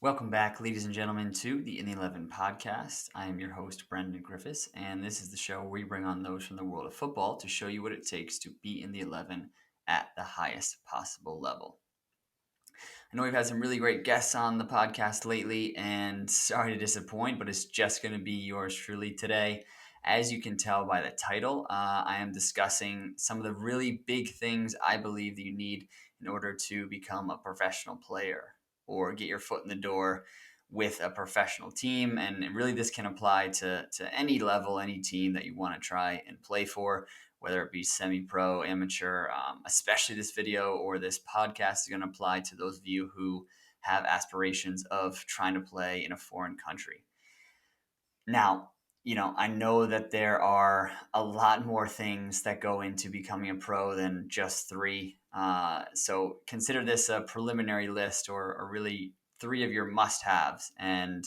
Welcome back, ladies and gentlemen, to the In the 11 podcast. I am your host, Brendan Griffiths, and this is the show where we bring on those from the world of football to show you what it takes to be in the 11 at the highest possible level. I know we've had some really great guests on the podcast lately, and sorry to disappoint, but it's just going to be yours truly today. As you can tell by the title, I am discussing some of the really big things I believe that you need in order to become a professional player or get your foot in the door with a professional team. And really, this can apply to any level, any team that you want to try and play for, whether it be semi-pro, amateur. Especially this video or this podcast is going to apply to those of you who have aspirations of trying to play in a foreign country. Now, I know that there are a lot more things that go into becoming a pro than just three. So consider this a preliminary list or really three of your must-haves. And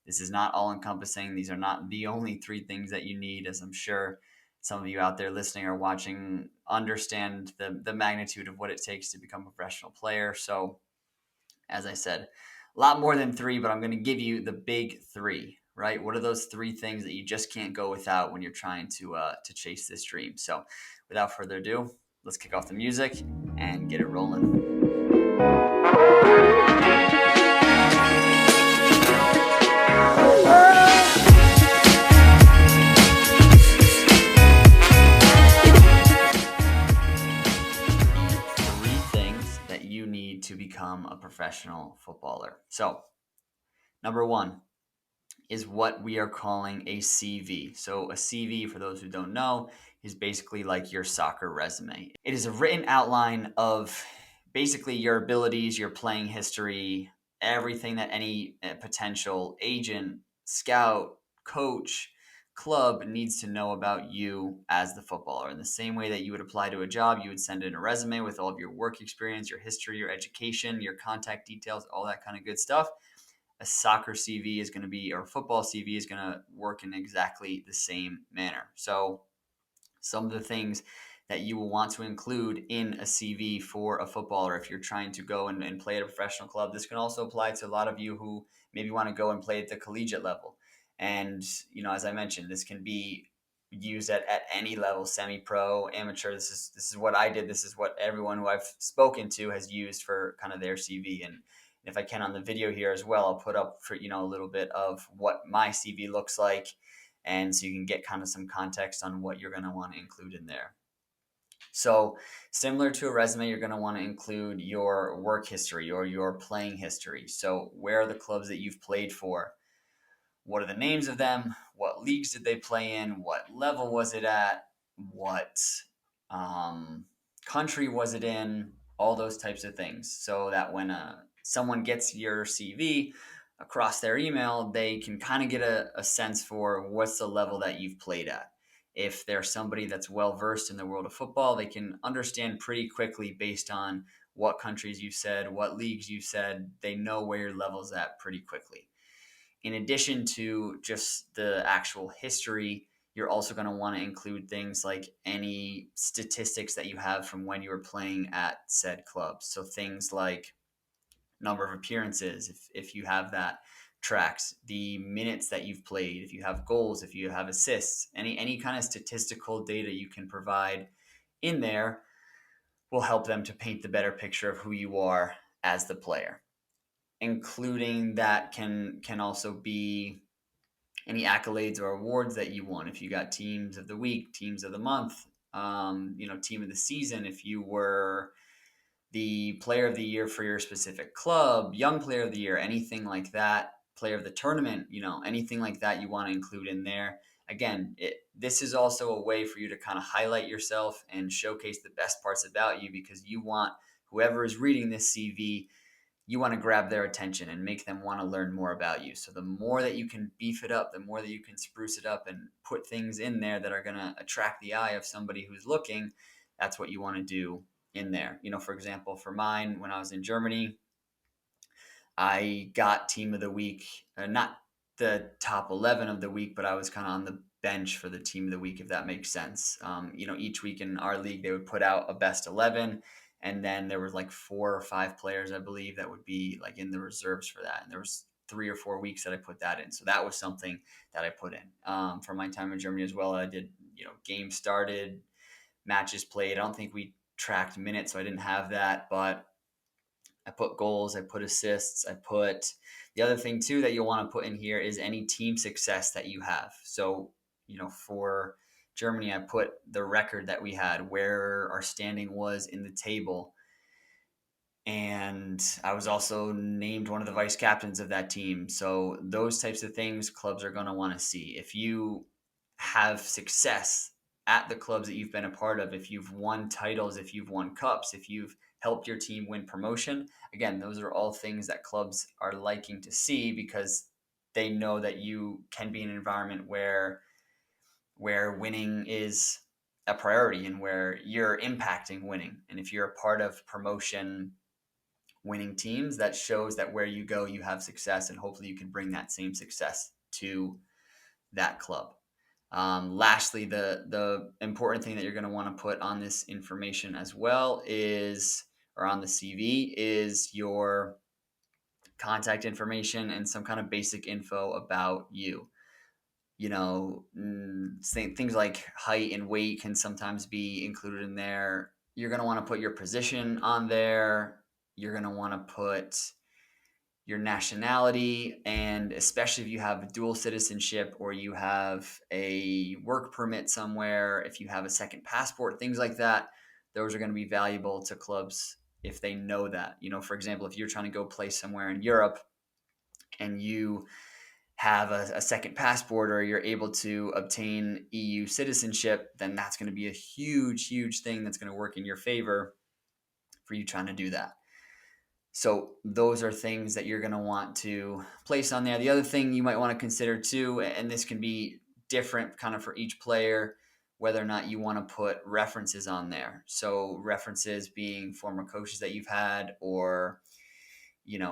this is not all encompassing. These are not the only three things that you need, as I'm sure some of you out there listening or watching understand the magnitude of what it takes to become a professional player. So, as I said, a lot more than three, but I'm going to give you the big three, right? What are those three things that you just can't go without when you're trying to chase this dream? So, without further ado, let's kick off the music and get it rolling. Three things that you need to become a professional footballer. So, number one is what we are calling a CV. So, a CV, for those who don't know, is basically like your soccer resume. It is a written outline of basically your abilities, your playing history, everything that any potential agent, scout, coach, club needs to know about you as the footballer. In the same way that you would apply to a job, you would send in a resume with all of your work experience, your history, your education, your contact details, all that kind of good stuff. A soccer CV is going to be, or football CV is going to work in exactly the same manner. So, some of the things that you will want to include in a CV for a footballer if you're trying to go and play at a professional club. This can also apply to a lot of you who maybe want to go and play at the collegiate level. And, as I mentioned, this can be used at any level, semi-pro, amateur. This is what I did. This is what everyone who I've spoken to has used for kind of their CV. And if I can on the video here as well, I'll put up for, a little bit of what my CV looks like, and so you can get kind of some context on what you're going to want to include in there. So, similar to a resume, you're going to want to include your work history or your playing history. So, where are the clubs that you've played for? What are the names of them? What leagues did they play in? What level was it at? What country was it in? All those types of things. So that when someone gets your CV across their email, they can kind of get a sense for what's the level that you've played at. If they're somebody that's well versed in the world of football, they can understand pretty quickly based on what countries you said, what leagues you said. They know where your level's at pretty quickly. In addition to just the actual history, you're also going to want to include things like any statistics that you have from when you were playing at said clubs. So things like number of appearances, if you have that, tracks, the minutes that you've played, if you have goals, if you have assists, any kind of statistical data you can provide in there will help them to paint the better picture of who you are as the player. Including that can also be any accolades or awards that you won. If you got teams of the week, teams of the month, team of the season, if you were the player of the year for your specific club, young player of the year, anything like that, player of the tournament, anything like that you want to include in there. Again, this is also a way for you to kind of highlight yourself and showcase the best parts about you, because you want whoever is reading this CV, you want to grab their attention and make them want to learn more about you. So the more that you can beef it up, the more that you can spruce it up and put things in there that are going to attract the eye of somebody who's looking, that's what you want to do in there. For example, for mine, when I was in Germany, I got team of the week, not the top 11 of the week, but I was kind of on the bench for the team of the week, if that makes sense. Each week in our league, they would put out a best 11, And then there was like 4 or 5 players, I believe, that would be like in the reserves for that. And there was 3 or 4 weeks that I put that in. So that was something that I put in for my time in Germany as well. I did, games started, matches played. I don't think we tracked minutes, so I didn't have that, but I put goals, I put assists, I put the other thing too that you'll want to put in here is any team success that you have. So, for Germany, I put the record that we had, where our standing was in the table. And I was also named one of the vice captains of that team. So those types of things clubs are going to want to see. If you have success at the clubs that you've been a part of, if you've won titles, if you've won cups, if you've helped your team win promotion, again, those are all things that clubs are liking to see because they know that you can be in an environment where winning is a priority and where you're impacting winning. And if you're a part of promotion winning teams, that shows that where you go, you have success, and hopefully you can bring that same success to that club. Lastly, the important thing that you're going to want to put on this information as well is, or on the CV, is your contact information and some kind of basic info about you. Things like height and weight can sometimes be included in there. You're going to want to put your position on there. You're going to want to put your nationality, and especially if you have dual citizenship or you have a work permit somewhere, if you have a second passport, things like that, those are going to be valuable to clubs if they know that. For example, if you're trying to go play somewhere in Europe and you have a second passport or you're able to obtain EU citizenship, then that's going to be a huge, huge thing that's going to work in your favor for you trying to do that. So those are things that you're going to want to place on there. The other thing you might want to consider too, and this can be different kind of for each player, whether or not you want to put references on there. So references being former coaches that you've had, or,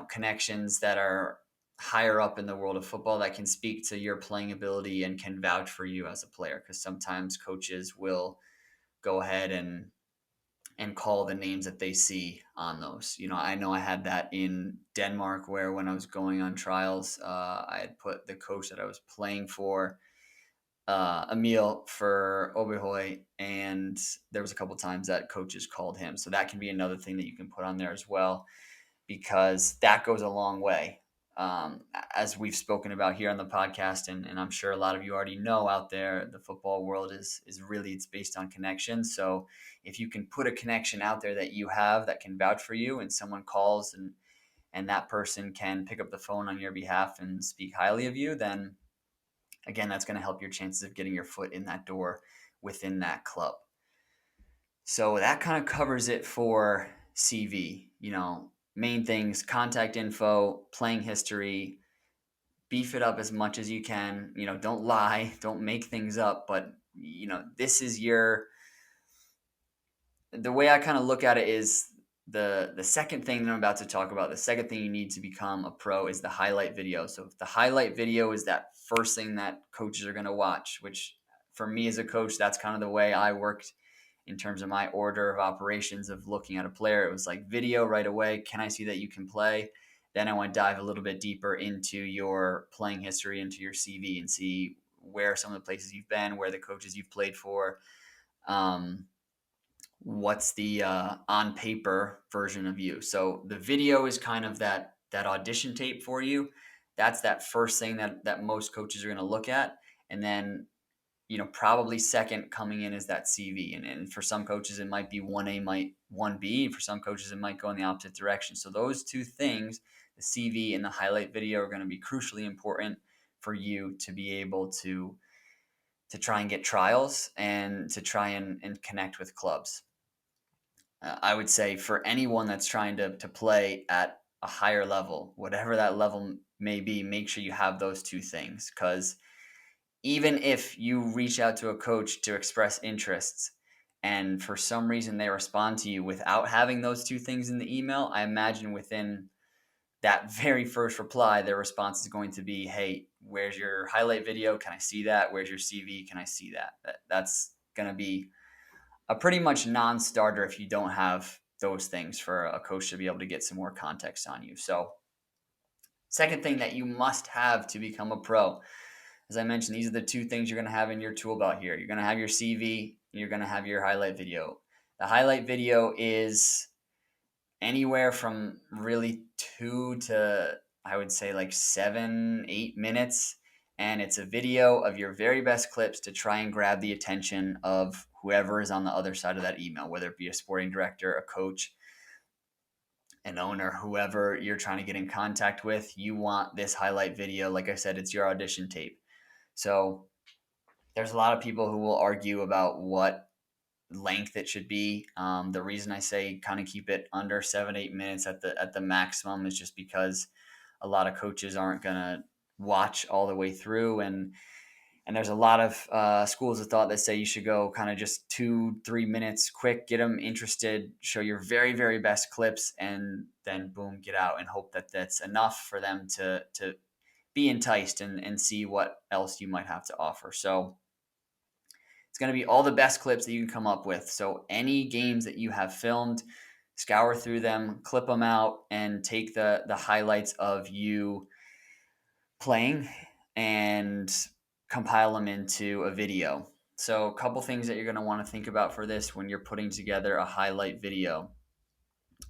connections that are higher up in the world of football that can speak to your playing ability and can vouch for you as a player. Because sometimes coaches will go ahead and call the names that they see on those. I know I had that in Denmark, where when I was going on trials, I had put the coach that I was playing for, Emil for Oberhoy, and there was a couple times that coaches called him. So that can be another thing that you can put on there as well, because that goes a long way. As we've spoken about here on the podcast, and I'm sure a lot of you already know out there, the football world is really, it's based on connections. So if you can put a connection out there that you have that can vouch for you, and someone calls and that person can pick up the phone on your behalf and speak highly of you, then again, that's going to help your chances of getting your foot in that door within that club. So that kind of covers it for CV. Main things: contact info, playing history, beef it up as much as you can. Don't lie, don't make things up, but this is the way I kind of look at it is the second thing that I'm about to talk about. The second thing you need to become a pro is the highlight video. So if the highlight video is that first thing that coaches are going to watch, which for me as a coach, that's kind of the way I worked in terms of my order of operations of looking at a player. It was like video right away. Can I see that you can play? Then I want to dive a little bit deeper into your playing history, into your CV, and see where some of the places you've been, where the coaches you've played for, what's the on paper version of you. So the video is kind of that audition tape for you. That's that first thing that most coaches are going to look at. And then probably second coming in is that CV. And for some coaches, it might be 1A, might 1B. For some coaches, it might go in the opposite direction. So those two things, the CV and the highlight video, are going to be crucially important for you to be able to try and get trials and to try and connect with clubs. I would say for anyone that's trying to play at a higher level, whatever that level may be, make sure you have those two things. Because even if you reach out to a coach to express interests and for some reason they respond to you without having those two things in the email, I imagine within that very first reply, their response is going to be, hey, where's your highlight video? Can I see that? Where's your CV? Can I see that? That's going to be a pretty much non-starter if you don't have those things for a coach to be able to get some more context on you. So, second thing that you must have to become a pro, as I mentioned, these are the two things you're going to have in your tool belt here. You're going to have your CV, and you're going to have your highlight video. The highlight video is anywhere from really 2 to, I would say, like 7, 8 minutes. And it's a video of your very best clips to try and grab the attention of whoever is on the other side of that email, whether it be a sporting director, a coach, an owner, whoever you're trying to get in contact with. You want this highlight video. Like I said, it's your audition tape. So there's a lot of people who will argue about what length it should be. The reason I say kind of keep it under 7, 8 minutes at the maximum is just because a lot of coaches aren't gonna watch all the way through, and there's a lot of schools of thought that say you should go kind of just 2, 3 minutes quick, get them interested, show your very, very best clips, and then boom, get out and hope that that's enough for them to be enticed and see what else you might have to offer. So it's going to be all the best clips that you can come up with. So any games that you have filmed, scour through them, clip them out, and take the highlights of you playing and compile them into a video. So a couple things that you're going to want to think about for this when you're putting together a highlight video.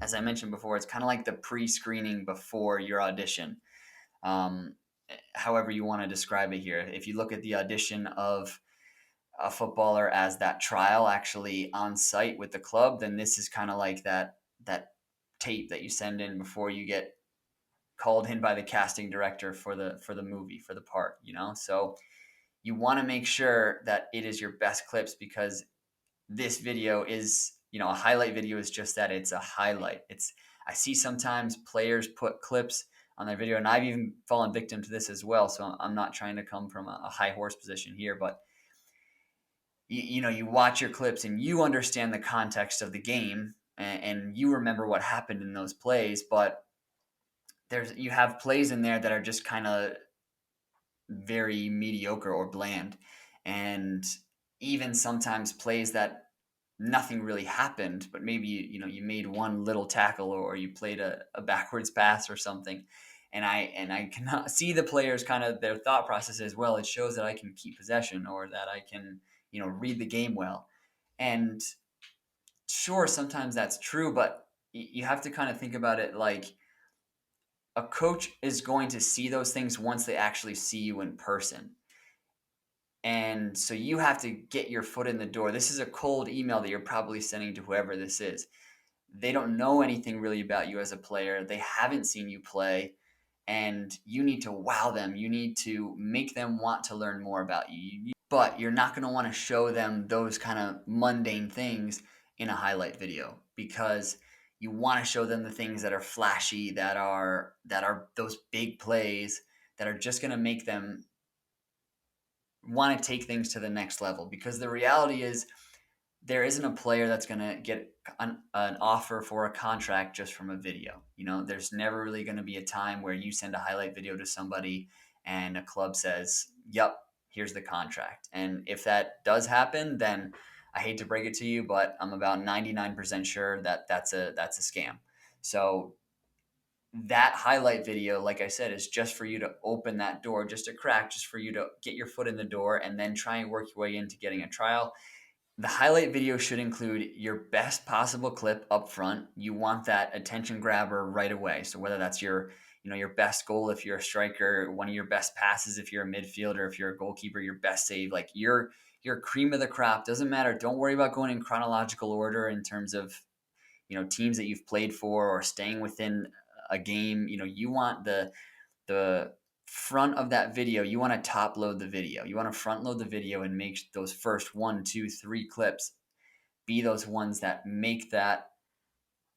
As I mentioned before, it's kind of like the pre-screening before your audition. Um, However you want to describe it here. If you look at the audition of a footballer as that trial actually on site with the club, then this is kind of like that tape that you send in before you get called in by the casting director for the movie, for the part, So you want to make sure that it is your best clips, because this video is, a highlight video is just that. It's a highlight. I see sometimes players put clips on their video, and I've even fallen victim to this as well. So I'm not trying to come from a high horse position here, but you watch your clips and you understand the context of the game, and you remember what happened in those plays, but you have plays in there that are just kind of very mediocre or bland, and even sometimes plays that nothing really happened, but maybe you made one little tackle, or you played a backwards pass or something, and I cannot see the players kind of their thought process as well. It shows that I can keep possession, or that I can read the game well. And sure, sometimes that's true, but you have to kind of think about it like a coach is going to see those things once they actually see you in person. And so you have to get your foot in the door. This is a cold email that you're probably sending to whoever this is. They don't know anything really about you as a player. They haven't seen you play, and you need to wow them. You need to make them want to learn more about you. But you're not going to want to show them those kind of mundane things in a highlight video, because you want to show them the things that are flashy, that are those big plays that are just going to make them want to take things to the next level. Because the reality is, there isn't a player that's going to get an offer for a contract just from a video. There's never really going to be a time where you send a highlight video to somebody and a club says, yep, here's the contract. And if that does happen, then I hate to break it to you, but I'm about 99% sure that that's a scam. So that highlight video, like I said, is just for you to open that door, just a crack, just for you to get your foot in the door, and then try and work your way into getting a trial. The highlight video should include your best possible clip up front. You want that attention grabber right away. So whether that's your best goal if you're a striker, one of your best passes if you're a midfielder, if you're a goalkeeper, your best save, like your cream of the crop, doesn't matter. Don't worry about going in chronological order in terms of teams that you've played for or staying within a game. You want the front of that video. You want to top load the video. You want to front load the video and make those first 1, 2, 3 clips be those ones that make that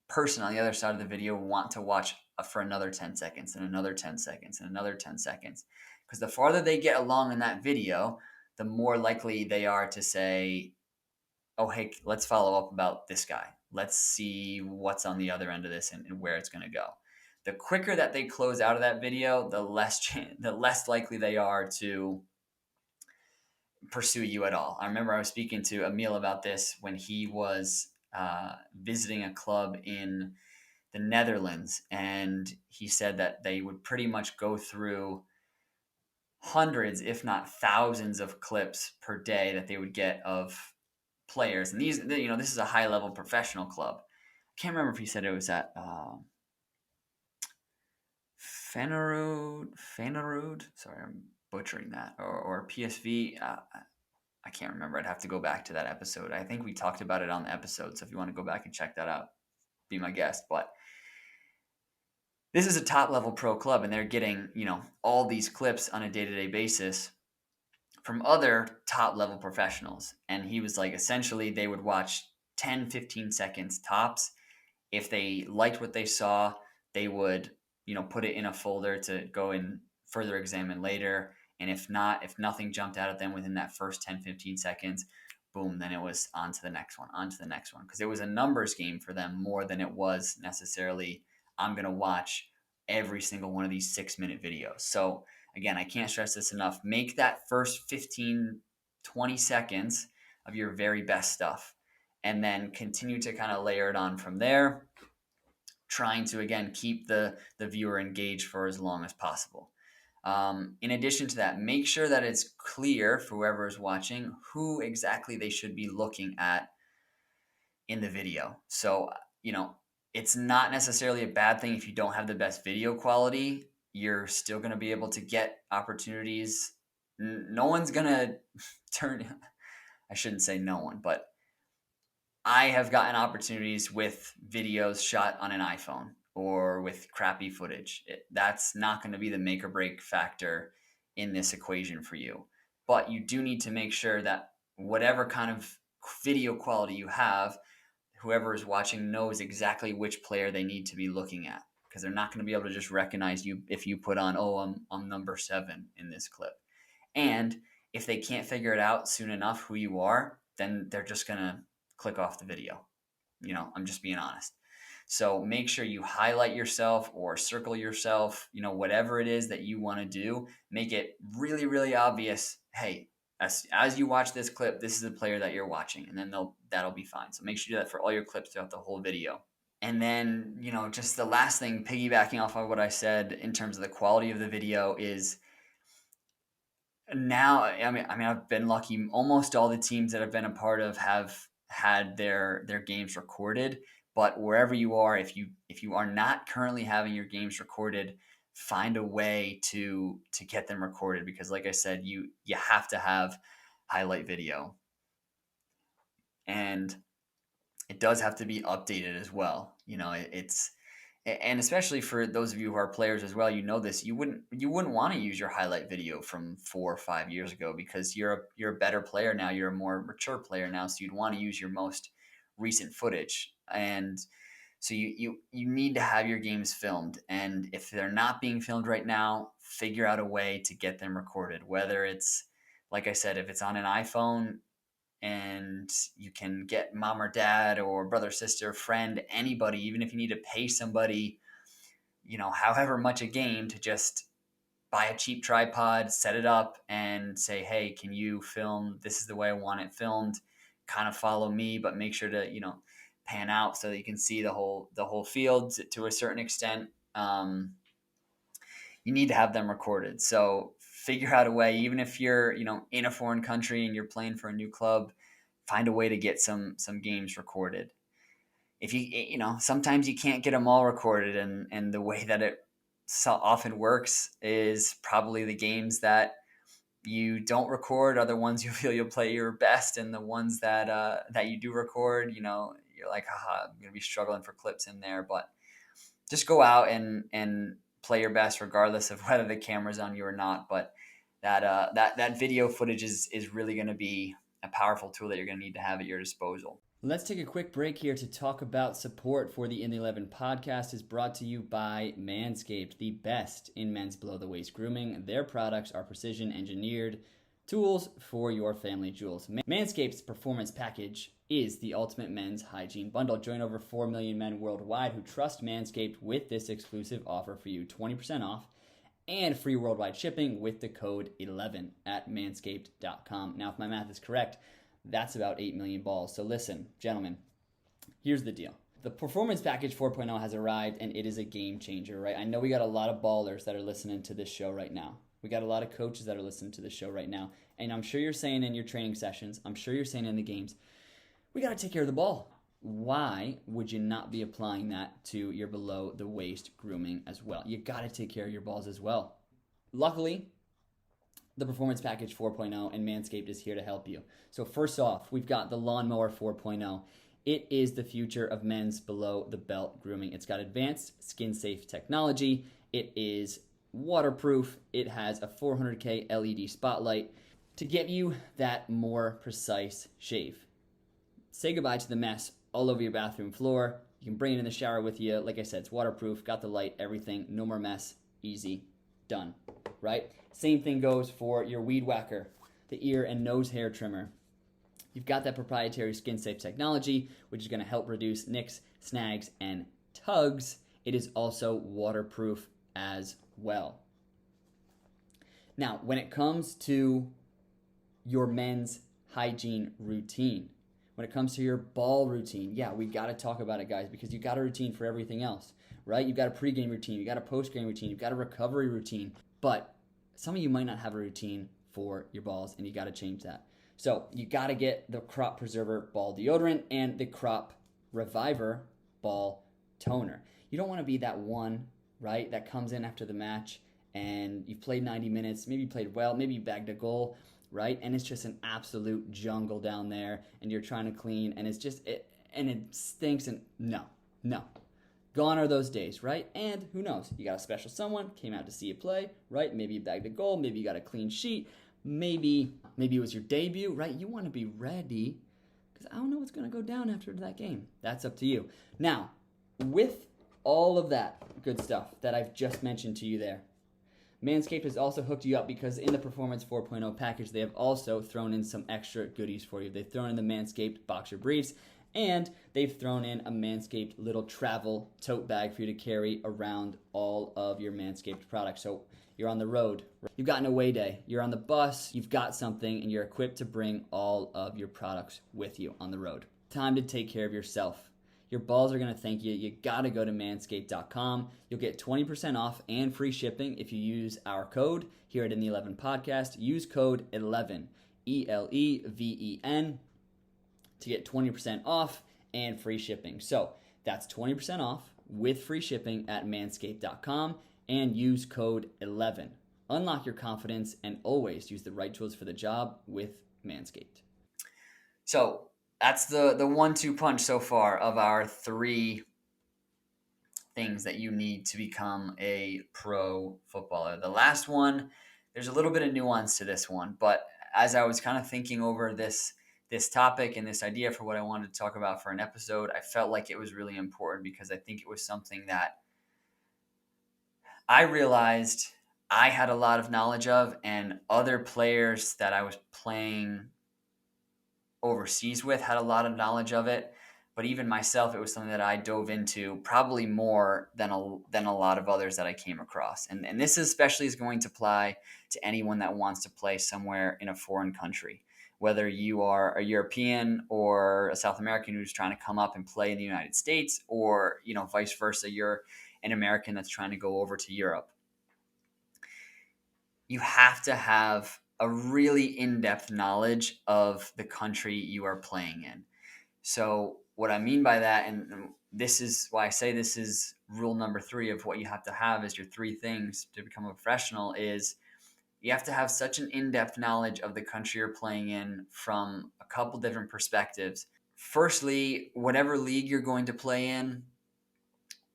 person on the other side of the video want to watch for another 10 seconds and another 10 seconds and another 10 seconds. Because the farther they get along in that video, the more likely they are to say, oh, hey, let's follow up about this guy. Let's see what's on the other end of this and where it's going to go. The quicker that they close out of that video, the less likely they are to pursue you at all. I remember I was speaking to Emil about this when he was visiting a club in the Netherlands, and he said that they would pretty much go through hundreds, if not thousands, of clips per day that they would get of players. And this is a high level professional club. I can't remember if he said it was at Fanerud. Sorry, I'm butchering that, or PSV. I can't remember. I'd have to go back to that episode. I think we talked about it on the episode. So if you want to go back and check that out, be my guest. But this is a top level pro club, and they're getting, all these clips on a day-to-day basis from other top level professionals. And he was like, essentially they would watch 10, 15 seconds tops. If they liked what they saw, they would, put it in a folder to go and further examine later. And if not, if nothing jumped out at them within that first 10, 15 seconds, boom, then it was on to the next one, on to the next one. Because it was a numbers game for them more than it was necessarily, I'm going to watch every single one of these 6-minute videos. So again, I can't stress this enough. Make that first 15, 20 seconds of your very best stuff, and then continue to kind of layer it on from there, trying to, again, keep the viewer engaged for as long as possible. In addition to that, make sure that it's clear for whoever is watching who exactly they should be looking at in the video. So, it's not necessarily a bad thing if you don't have the best video quality. You're still going to be able to get opportunities. No one's going to turn, I shouldn't say no one, but I have gotten opportunities with videos shot on an iPhone or with crappy footage. That's not going to be the make or break factor in this equation for you. But you do need to make sure that whatever kind of video quality you have, whoever is watching knows exactly which player they need to be looking at, because they're not going to be able to just recognize you if you put on, I'm number 7 in this clip. And if they can't figure it out soon enough who you are, then they're just going to click off the video. I'm just being honest. So make sure you highlight yourself or circle yourself, whatever it is that you want to do, make it really, really obvious. Hey, as you watch this clip, this is the player that you're watching, and then that'll be fine. So make sure you do that for all your clips throughout the whole video. And then, just the last thing, piggybacking off of what I said in terms of the quality of the video, is now, I've been lucky. Almost all the teams that I've been a part of have had their games recorded. But wherever you are, if you are not currently having your games recorded, find a way to get them recorded, because like I said, you have to have highlight video, and it does have to be updated as well. And especially for those of you who are players as well, this, you wouldn't want to use your highlight video from 4 or 5 years ago, because you're a better player now, you're a more mature player now, so you'd want to use your most recent footage. And so you need to have your games filmed, and if they're not being filmed right now, figure out a way to get them recorded, whether it's, like I said, if it's on an iPhone and you can get mom or dad or brother, sister, friend, anybody, even if you need to pay somebody, however much a game, to just buy a cheap tripod, set it up, and say, hey, can you film? This is the way I want it filmed. Kind of follow me, but make sure to, pan out so that you can see the whole field to a certain extent. You need to have them recorded. So figure out a way, even if you're, in a foreign country and you're playing for a new club, find a way to get some games recorded. If sometimes you can't get them all recorded, and the way that it so often works is probably the games that you don't record are the ones you feel you'll play your best, and the ones that you do record, you're like, I'm gonna be struggling for clips in there. But just go out and play your best, regardless of whether the camera's on you or not. But that video footage is really going to be a powerful tool that you're going to need to have at your disposal. Let's take a quick break here to talk about support for the In the 11 podcast is brought to you by MANSCAPED, the best in men's below-the-waist grooming. Their products are precision-engineered tools for your family jewels. MANSCAPED's Performance Package is the ultimate men's hygiene bundle. Join over 4 million men worldwide who trust Manscaped with this exclusive offer for you. 20% off and free worldwide shipping with the code 11 at manscaped.com. Now, if my math is correct, that's about 8 million balls. So listen, gentlemen, Here's the deal. The Performance Package 4.0 has arrived and it is a game changer, right? I know we got a lot of ballers that are listening to this show right now. We got a lot of coaches that are listening to this show right now. And I'm sure you're saying in your training sessions, I'm sure you're saying in the games, we got to take care of the ball. Why would you not be applying that to your below the waist grooming as well? You got to take care of your balls as well. Luckily, the Performance Package 4.0 and Manscaped is here to help you. So first off, we've got the Lawnmower 4.0. It is the future of men's below the belt grooming. It's got advanced skin safe technology. It is waterproof. It has a 400K LED spotlight to get you that more precise shave. Say goodbye to the mess all over your bathroom floor. You can bring it in the shower with you. Like I said, it's waterproof, got the light, everything. No more mess. Easy. Done. Right? Same thing goes for your weed whacker, the ear and nose hair trimmer. You've got that proprietary skin safe technology, which is going to help reduce nicks, snags, and tugs. It is also waterproof as well. Now, when it comes to your men's hygiene routine, when it comes to your ball routine, yeah, we got to talk about it, guys, because you got a routine for everything else, right? You've got a pregame routine, you got a postgame routine, you've got a recovery routine, but some of you might not have a routine for your balls, and you got to change that. So you got to get the Crop Preserver Ball Deodorant and the Crop Reviver Ball Toner. You don't want to be that one, right, that comes in after the match and you've played 90 minutes, maybe you played well, maybe you bagged a goal, right? And it's just an absolute jungle down there and you're trying to clean and it's just, it stinks and no. Gone are those days, right? And who knows? You got a special someone, came out to see you play, right? Maybe you bagged a goal, maybe you got a clean sheet. Maybe it was your debut, right? You want to be ready because I don't know what's going to go down after that game. That's up to you. Now, with all of that good stuff that I've just mentioned to you there, Manscaped has also hooked you up because in the Performance 4.0 package, they have also thrown in some extra goodies for you. They've thrown in the Manscaped Boxer Briefs, and they've thrown in a Manscaped little travel tote bag for you to carry around all of your Manscaped products. So you're on the road, you've got an away day, you're on the bus, you've got something, and you're equipped to bring all of your products with you on the road. Time to take care of yourself. Your balls are going to thank you. You got to go to manscaped.com. You'll get 20% off and free shipping if you use our code here at In the 11 Podcast. Use code 11, ELEVEN, to get 20% off and free shipping. So that's 20% off with free shipping at manscaped.com and use code 11. Unlock your confidence and always use the right tools for the job with Manscaped. So that's the 1-2 punch so far of our 3 things that you need to become a pro footballer. The last one, there's a little bit of nuance to this one, but as I was kind of thinking over this topic and this idea for what I wanted to talk about for an episode, I felt like it was really important because I think it was something that I realized I had a lot of knowledge of, and other players that I was playing overseas with had a lot of knowledge of it. But even myself, it was something that I dove into probably more than a lot of others that I came across. And this especially is going to apply to anyone that wants to play somewhere in a foreign country, whether you are a European or a South American who's trying to come up and play in the United States, or vice versa, you're an American that's trying to go over to Europe. You have to have a really in-depth knowledge of the country you are playing in. So what I mean by that, and this is why I say this is rule number 3 of what you have to have as your 3 things to become a professional, is you have to have such an in-depth knowledge of the country you're playing in from a couple different perspectives. Firstly, whatever league you're going to play in,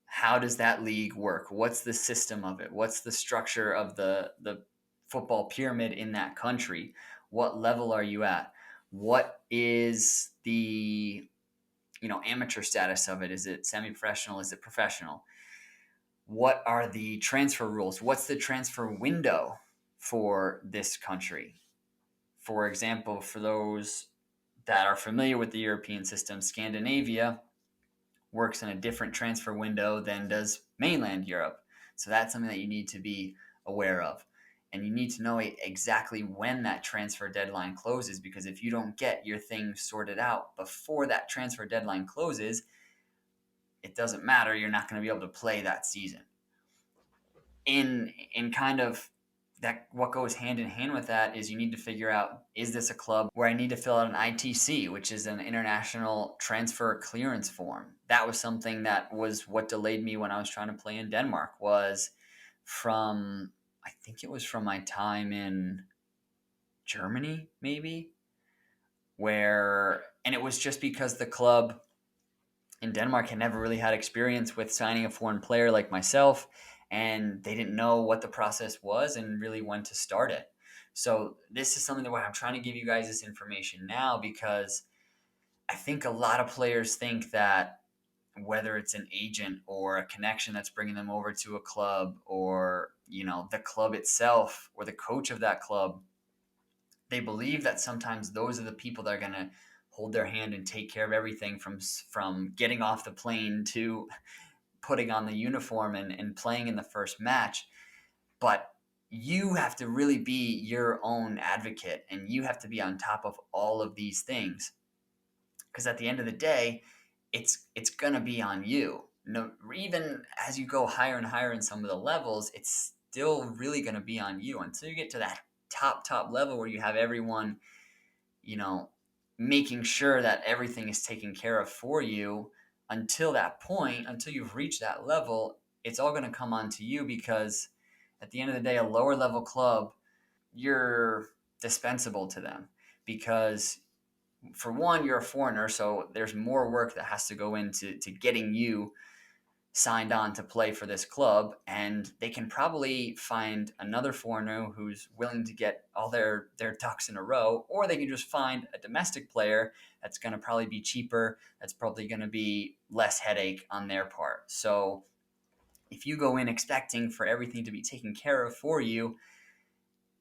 how does that league work? What's the system of it? What's the structure of the football pyramid in that country? What level are you at? What is the amateur status of it? Is it semi-professional? Is it professional? What are the transfer rules? What's the transfer window for this country? For example, for those that are familiar with the European system, Scandinavia works in a different transfer window than does mainland Europe. So that's something that you need to be aware of. And you need to know exactly when that transfer deadline closes, because if you don't get your things sorted out before that transfer deadline closes, it doesn't matter. You're not going to be able to play that season. In kind of that, what goes hand in hand with that is you need to figure out, is this a club where I need to fill out an ITC, which is an international transfer clearance form? That was something that was what delayed me when I was trying to play in Denmark. Was from, I think it was from my time in Germany, maybe, where, and it was just because the club in Denmark had never really had experience with signing a foreign player like myself, and they didn't know what the process was and really when to start it. So this is something that I'm trying to give you guys this information now, because I think a lot of players think that whether it's an agent or a connection that's bringing them over to a club, or the club itself or the coach of that club, they believe that sometimes those are the people that are going to hold their hand and take care of everything from getting off the plane to putting on the uniform and playing in the first match. But you have to really be your own advocate, and you have to be on top of all of these things, because at the end of the day, it's going to be on you. No, even as you go higher and higher in some of the levels, it's still really going to be on you until you get to that top level where you have everyone, you know, making sure that everything is taken care of for you. Until that point, until you've reached that level, it's all going to come onto you, because at the end of the day, a lower level club, you're dispensable to them, because for one, you're a foreigner, so there's more work that has to go into getting you signed on to play for this club, and they can probably find another foreigner who's willing to get all their ducks in a row, or they can just find a domestic player that's going to probably be cheaper, that's probably going to be less headache on their part. So if you go in expecting for everything to be taken care of for you,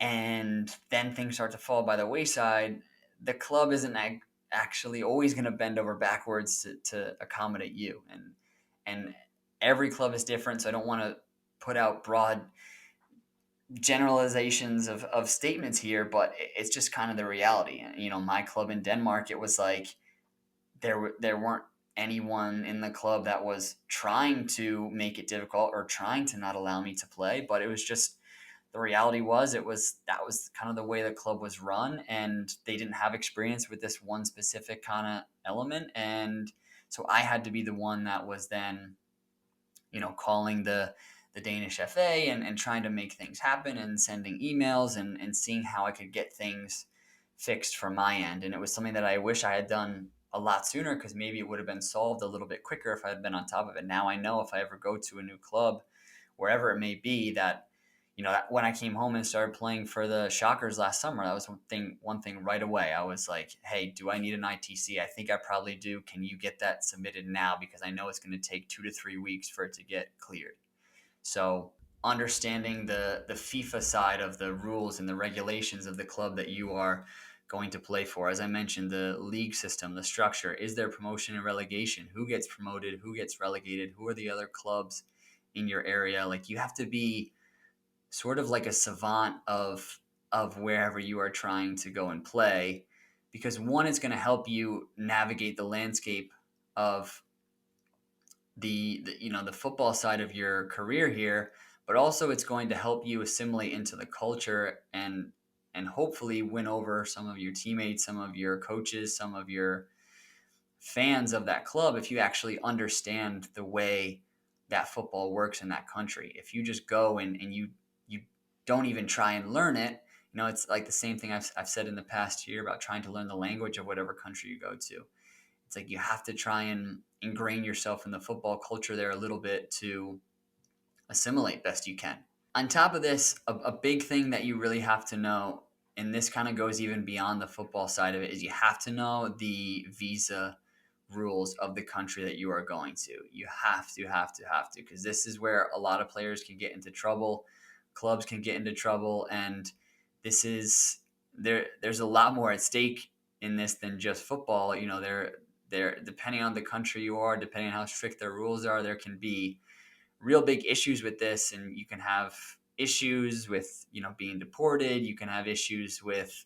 and then things start to fall by the wayside, the club isn't actually always going to bend over backwards to accommodate you. And every club is different, so I don't want to put out broad generalizations of statements here, but it's just kind of the reality. My club in Denmark, it was like there weren't anyone in the club that was trying to make it difficult or trying to not allow me to play, but it was just, the reality was, that was kind of the way the club was run, and they didn't have experience with this one specific kind of element. And so I had to be the one that was then, calling the Danish FA, and trying to make things happen, and sending emails, and seeing how I could get things fixed from my end. And it was something that I wish I had done a lot sooner, because maybe it would have been solved a little bit quicker if I had been on top of it. Now I know if I ever go to a new club, wherever it may be, that that when I came home and started playing for the Shockers last summer, that was one thing right away. I was like, hey, do I need an ITC? I think I probably do. Can you get that submitted now? Because I know it's going to take 2 to 3 weeks for it to get cleared. So understanding the FIFA side of the rules and the regulations of the club that you are going to play for. As I mentioned, the league system, the structure, is there promotion and relegation? Who gets promoted? Who gets relegated? Who are the other clubs in your area? Like, you have to be sort of like a savant of wherever you are trying to go and play, because one is going to help you navigate the landscape of the football side of your career here, but also it's going to help you assimilate into the culture, and hopefully win over some of your teammates, some of your coaches, some of your fans of that club, if you actually understand the way that football works in that country. If you just go and you don't even try and learn it, it's like the same thing I've said in the past year about trying to learn the language of whatever country you go to. It's like you have to try and ingrain yourself in the football culture there a little bit to assimilate best you can. On top of this, a big thing that you really have to know, and this kind of goes even beyond the football side of it, is you have to know the visa rules of the country that you are going to. You have to, because this is where a lot of players can get into trouble, clubs can get into trouble, and this is there's a lot more at stake in this than just football. There depending on the country you are, depending on how strict their rules are, there can be real big issues with this, and you can have issues with, being deported. You can have issues with,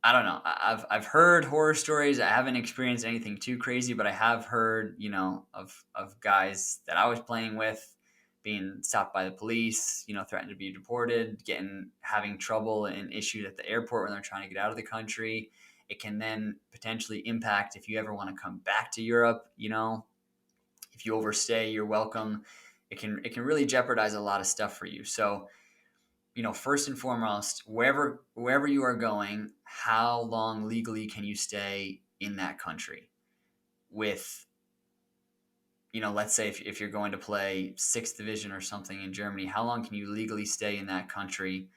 I don't know. I've heard horror stories. I haven't experienced anything too crazy, but I have heard, of guys that I was playing with being stopped by the police, threatened to be deported, having trouble and issues at the airport when they're trying to get out of the country. It can then potentially impact if you ever want to come back to Europe, if you overstay your welcome. It can really jeopardize a lot of stuff for you. So, first and foremost, wherever you are going, how long legally can you stay in that country? With, let's say if you're going to play sixth division or something in Germany, how long can you legally stay in that country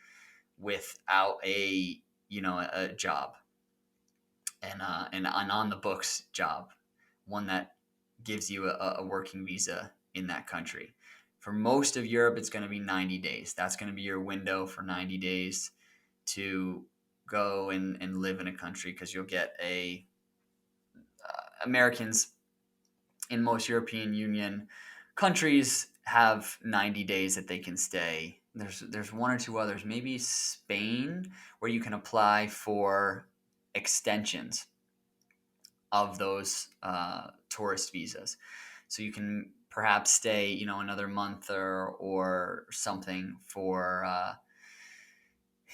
without a job, and an on the books job, one that gives you a working visa in that country? For most of Europe, it's going to be 90 days. That's going to be your window for 90 days to go and live in a country, because you'll get Americans in most European Union countries have 90 days that they can stay. There's one or two others, maybe Spain, where you can apply for extensions of those tourist visas. So you can perhaps stay, another month or something for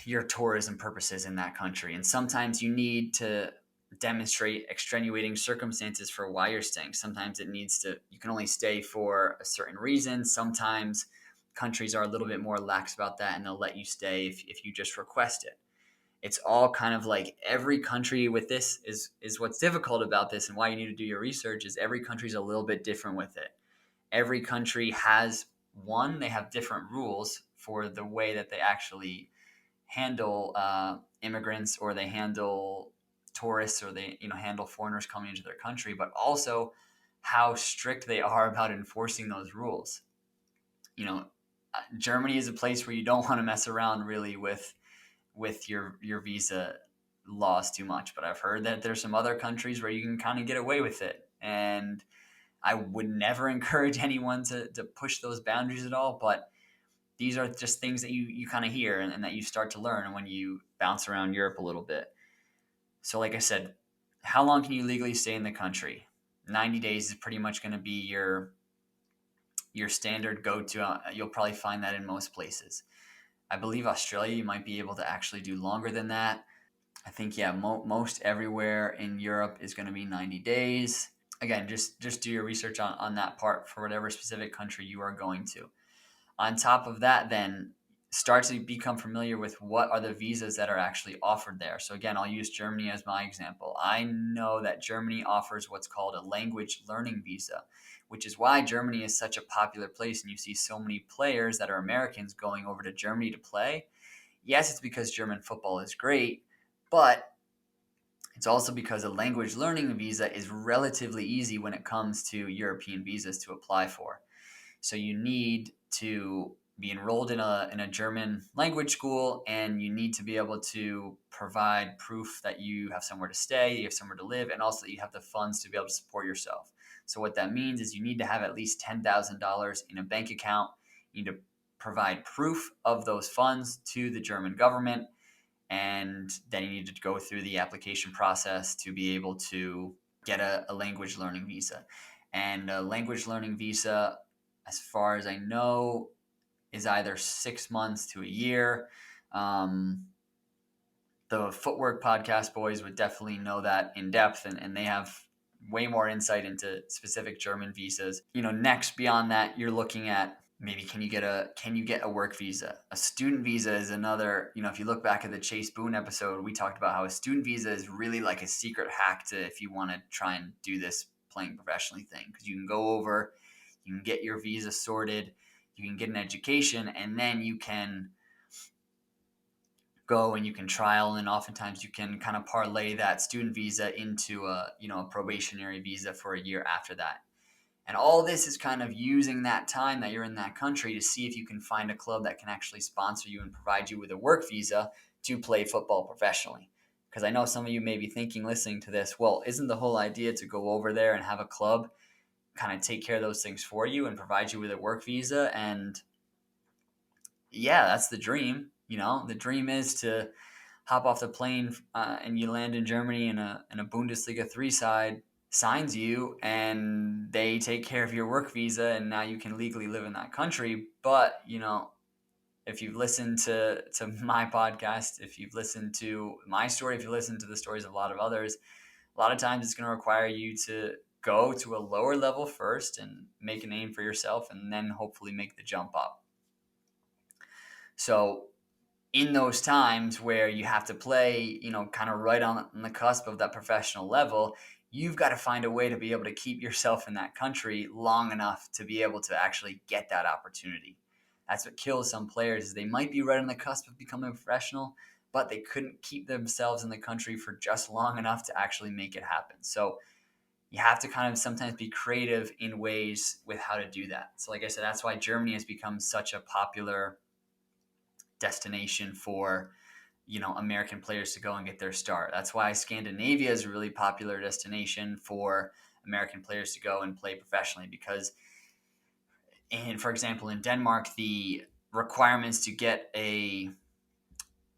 your tourism purposes in that country. And sometimes you need to demonstrate extenuating circumstances for why you're staying. Sometimes you can only stay for a certain reason. Sometimes countries are a little bit more lax about that, and they'll let you stay if you just request it. It's all kind of like every country with this is what's difficult about this, and why you need to do your research is every country's a little bit different with it. Every country they have different rules for the way that they actually handle immigrants, or they handle tourists, or they handle foreigners coming into their country, but also how strict they are about enforcing those rules. you know Germany is a place where you don't want to mess around really with your visa laws too much, but I've heard that there's some other countries where you can kind of get away with it, and I would never encourage anyone to push those boundaries at all. But these are just things that you kind of hear, and that you start to learn when you bounce around Europe a little bit. So, like I said, how long can you legally stay in the country? 90 days is pretty much going to be your standard go to. You'll probably find that in most places. I believe Australia, you might be able to actually do longer than that. I think, yeah, most everywhere in Europe is going to be 90 days. Again, just do your research on that part for whatever specific country you are going to. On top of that, then start to become familiar with what are the visas that are actually offered there. So again, I'll use Germany as my example. I know that Germany offers what's called a language learning visa, which is why Germany is such a popular place, and you see so many players that are Americans going over to Germany to play. Yes, it's because German football is great, but it's also because a language learning visa is relatively easy when it comes to European visas to apply for. So you need to be enrolled in a German language school, and you need to be able to provide proof that you have somewhere to stay, you have somewhere to live, and also that you have the funds to be able to support yourself. So what that means is you need to have at least $10,000 in a bank account. You need to provide proof of those funds to the German government, and then you need to go through the application process to be able to get a language learning visa. And a language learning visa, as far as I know, is either 6 months to a year. The Footwork Podcast boys would definitely know that in depth, and they have way more insight into specific German visas. Next, beyond that, you're looking at maybe can you get a work visa? A student visa is another. If you look back at the Chase Boone episode, we talked about how a student visa is really like a secret hack to if you want to try and do this playing professionally thing, because you can go over, you can get your visa sorted, you can get an education, and then you can go and you can trial, and oftentimes you can kind of parlay that student visa into a probationary visa for a year after that. And all this is kind of using that time that you're in that country to see if you can find a club that can actually sponsor you and provide you with a work visa to play football professionally. Because I know some of you may be thinking, listening to this, well, isn't the whole idea to go over there and have a club kind of take care of those things for you and provide you with a work visa? And yeah, that's the dream. The dream is to hop off the plane and you land in Germany, and a Bundesliga 3 side signs you and they take care of your work visa, and now you can legally live in that country. But, if you've listened to my podcast, if you've listened to my story, if you listen to the stories of a lot of others, a lot of times it's going to require you to go to a lower level first and make a name for yourself, and then hopefully make the jump up. So in those times where you have to play, kind of right on the cusp of that professional level, you've got to find a way to be able to keep yourself in that country long enough to be able to actually get that opportunity. That's what kills some players, is they might be right on the cusp of becoming a professional, but they couldn't keep themselves in the country for just long enough to actually make it happen. So you have to kind of sometimes be creative in ways with how to do that. So like I said, that's why Germany has become such a popular destination for American players to go and get their start. That's why Scandinavia is a really popular destination for American players to go and play professionally, because, and for example, in Denmark, the requirements to get a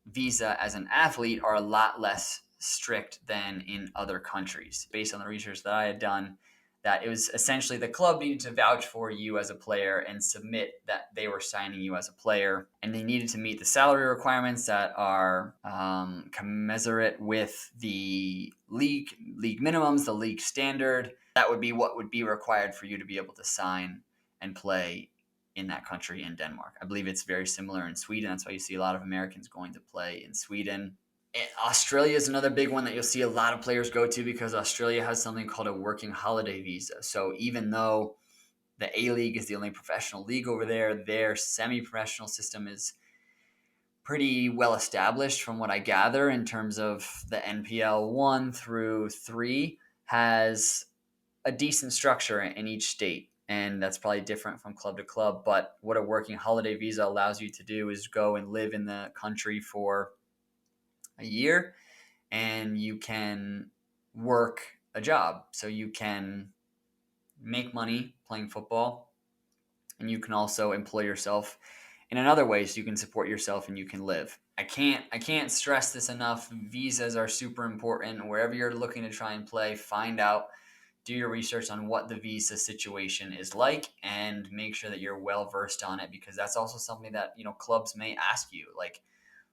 visa as an athlete are a lot less strict than in other countries. Based on the research that I had done, that it was essentially the club needed to vouch for you as a player and submit that they were signing you as a player, and they needed to meet the salary requirements that are commensurate with the league minimums, the league standard. That would be what would be required for you to be able to sign and play in that country, in Denmark. I believe it's very similar in Sweden. That's why you see a lot of Americans going to play in Sweden. Australia is another big one that you'll see a lot of players go to, because Australia has something called a working holiday visa. So even though the A League is the only professional league over there, their semi-professional system is pretty well established from what I gather, in terms of the NPL 1 through 3 has a decent structure in each state, and that's probably different from club to club. But what a working holiday visa allows you to do is go and live in the country for a year, and you can work a job. So you can make money playing football, and you can also employ yourself in another way, so you can support yourself and you can live. I can't stress this enough. Visas are super important. Wherever you're looking to try and play, find out, do your research on what the visa situation is like, and make sure that you're well versed on it, because that's also something that clubs may ask you, like,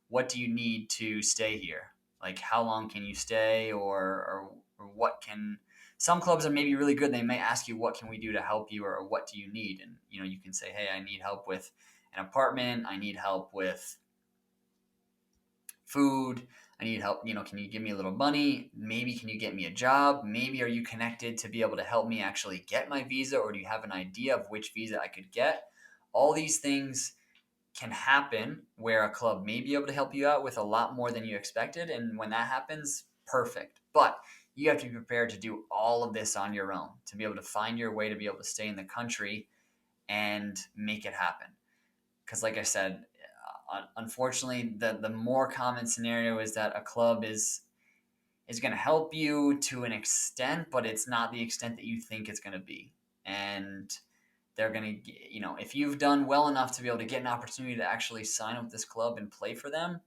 what do you need to stay here? Like, how long can you stay, or what can, some clubs are maybe really good. They may ask you, what can we do to help you, or what do you need? And you can say, hey, I need help with an apartment. I need help with food. I need help. Can you give me a little money? Maybe can you get me a job? Maybe are you connected to be able to help me actually get my visa, or do you have an idea of which visa I could get? All these things can happen where a club may be able to help you out with a lot more than you expected. And when that happens, perfect. But you have to be prepared to do all of this on your own, to be able to find your way to be able to stay in the country and make it happen. Because, like I said, unfortunately, the more common scenario is that a club is going to help you to an extent, but it's not the extent that you think it's going to be. And they're going to, if you've done well enough to be able to get an opportunity to actually sign with this club and play for them,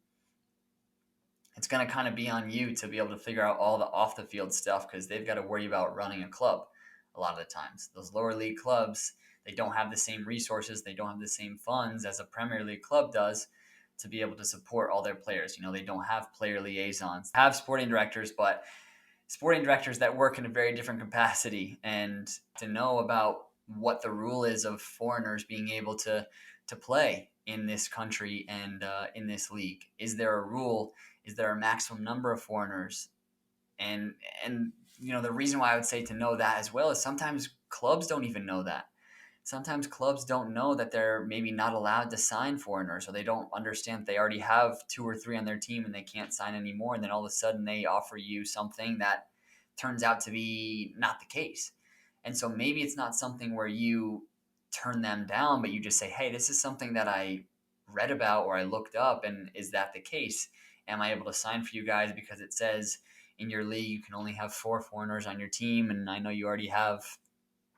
it's going to kind of be on you to be able to figure out all the off the field stuff, because they've got to worry about running a club a lot of the times. Those lower league clubs, they don't have the same resources, they don't have the same funds as a Premier League club does to be able to support all their players. They don't have player liaisons, have sporting directors, but sporting directors that work in a very different capacity. And to know about what the rule is of foreigners being able to play in this country and in this league. Is there a rule? Is there a maximum number of foreigners? And the reason why I would say to know that as well is sometimes clubs don't even know that. Sometimes clubs don't know that they're maybe not allowed to sign foreigners, or they don't understand that they already have two or three on their team and they can't sign anymore. And then all of a sudden they offer you something that turns out to be not the case. And so maybe it's not something where you turn them down, but you just say, hey, this is something that I read about or I looked up, and is that the case? Am I able to sign for you guys because it says in your league you can only have 4 foreigners on your team, and I know you already have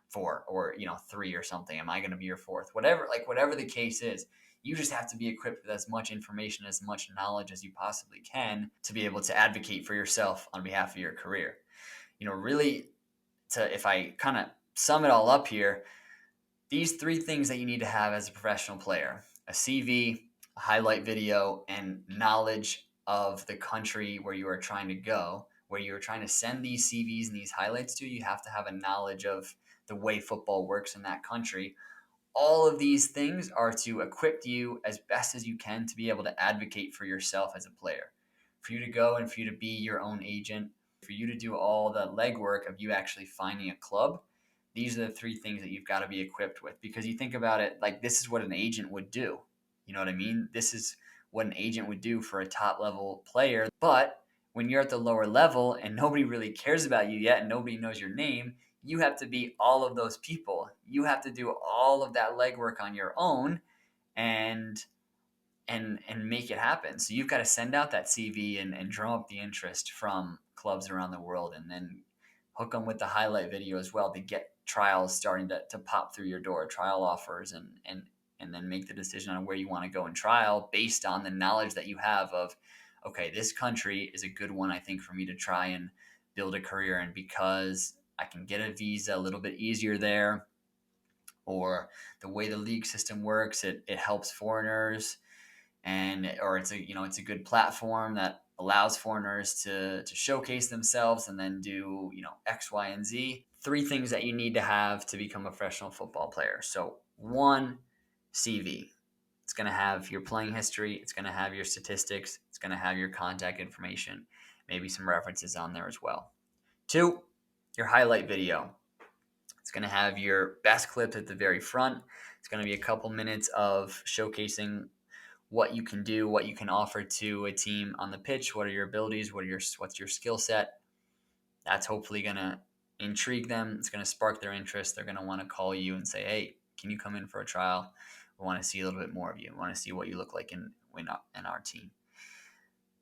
4, or 3 or something. Am I going to be your fourth? Whatever the case is, You just have to be equipped with as much information, as much knowledge as you possibly can to be able to advocate for yourself on behalf of your career. Really, if I kind of sum it all up here, these three things that you need to have as a professional player: a CV, a highlight video, and knowledge of the country where you are trying to go, where you're trying to send these CVs and these highlights to. You have to have a knowledge of the way football works in that country. All of these things are to equip you as best as you can to be able to advocate for yourself as a player, for you to go and for you to be your own agent, for you to do all the legwork of you actually finding a club. These are the three things that you've got to be equipped with, because you think about it, like, this is what an agent would do. You know what I mean? This is what an agent would do for a top level player. But when you're at the lower level and nobody really cares about you yet and nobody knows your name, you have to be all of those people. You have to do all of that legwork on your own and and make it happen. So you've got to send out that CV and drum up the interest from clubs around the world, and then hook them with the highlight video as well to get trials starting to pop through your door, trial offers, and then make the decision on where you want to go in trial based on the knowledge that you have of, okay, this country is a good one, I think, for me to try and build a career in, because I can get a visa a little bit easier there, or the way the league system works, it helps foreigners, and or it's a good platform that allows foreigners to showcase themselves and then do X, Y, and Z. Three things that you need to have to become a professional football player. So one, CV. It's going to have your playing history, it's going to have your statistics, it's going to have your contact information, maybe some references on there as well. Two, your highlight video. It's going to have your best clips at the very front. It's going to be a couple minutes of showcasing what you can do, what you can offer to a team on the pitch. What are your abilities? What's your skill set? That's hopefully going to intrigue them. It's going to spark their interest. They're going to want to call you and say, "Hey, can you come in for a trial? We want to see a little bit more of you. We want to see what you look like in our team."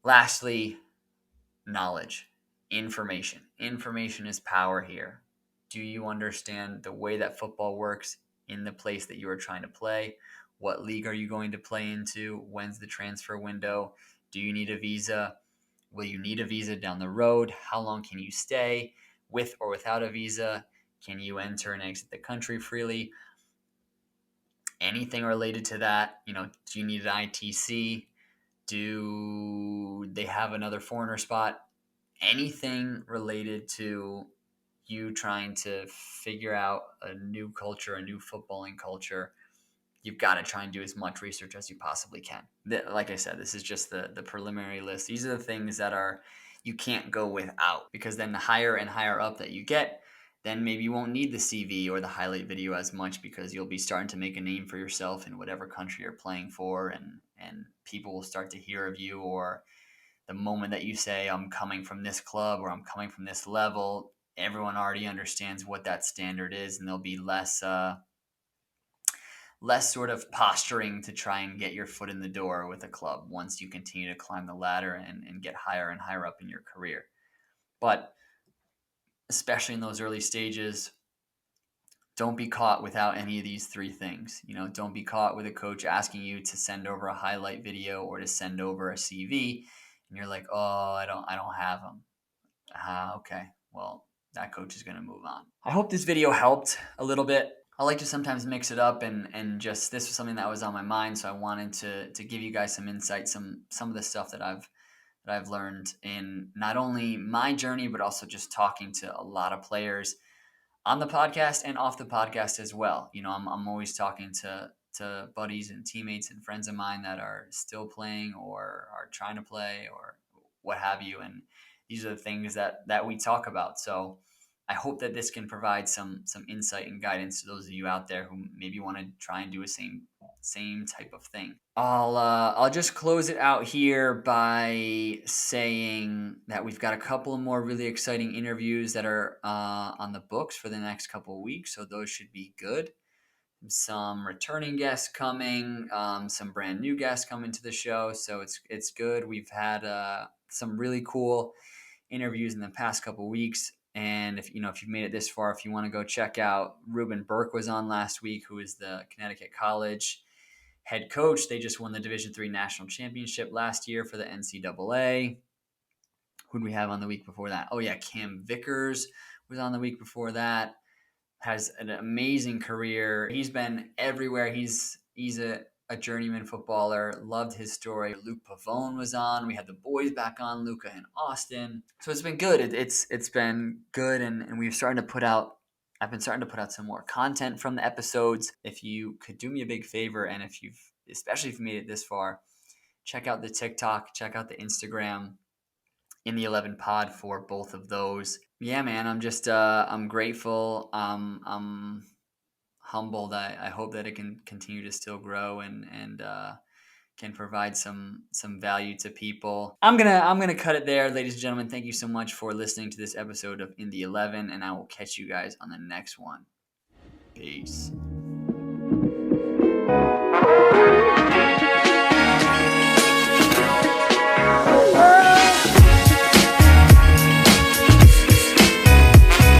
Lastly, knowledge, information. Information is power here. Do you understand the way that football works in the place that you are trying to play? What league are you going to play into? When's the transfer window? Do you need a visa? Will you need a visa down the road? How long can you stay with or without a visa? Can you enter and exit the country freely? Anything related to that? Do you need an ITC? Do they have another foreigner spot? Anything related to you trying to figure out a new culture, a new footballing culture, you've got to try and do as much research as you possibly can. Like I said, this is just the preliminary list. These are the things that you can't go without, because then the higher and higher up that you get, then maybe you won't need the CV or the highlight video as much, because you'll be starting to make a name for yourself in whatever country you're playing for, and people will start to hear of you. Or the moment that you say, "I'm coming from this club," or "I'm coming from this level," everyone already understands what that standard is, and there'll be less sort of posturing to try and get your foot in the door with a club once you continue to climb the ladder and get higher and higher up in your career. But especially in those early stages, don't be caught without any of these three things. Don't be caught with a coach asking you to send over a highlight video or to send over a CV, and you're like, "Oh, I don't have them." Okay, well, that coach is going to move on. I hope this video helped a little bit. I like to sometimes mix it up, and just, this was something that was on my mind, so I wanted to give you guys some insight, some of the stuff that I've learned in not only my journey, but also just talking to a lot of players on the podcast and off the podcast as well. I'm always talking to buddies and teammates and friends of mine that are still playing or are trying to play or what have you, and these are the things that we talk about. So I hope that this can provide some insight and guidance to those of you out there who maybe want to try and do a same type of thing. I'll just close it out here by saying that we've got a couple of more really exciting interviews that are on the books for the next couple of weeks, so those should be good. Some returning guests coming, some brand new guests coming to the show, so it's good. We've had some really cool interviews in the past couple of weeks. And if you've made it this far, if you want to go check out, Ruben Burke was on last week, who is the Connecticut College head coach. They just won the Division III national championship last year for the NCAA. Who do we have on the week before that? Oh yeah, Cam Vickers was on the week before that. Has an amazing career. He's been everywhere. He's a journeyman footballer. Loved his story. Luke Pavone was on. We had the boys back on, Luca and Austin. So it's been good. It's been good, and we've started to put out. I've been starting to put out some more content from the episodes. If you could do me a big favor, and especially if you made it this far, check out the TikTok, check out the Instagram in the 11 pod for both of those. Yeah, man, I'm grateful. I'm humbled. I hope that it can continue to still grow and can provide some value to people. I'm gonna cut it there, ladies and gentlemen. Thank you so much for listening to this episode of In the 11, and I will catch you guys on the next one. Peace.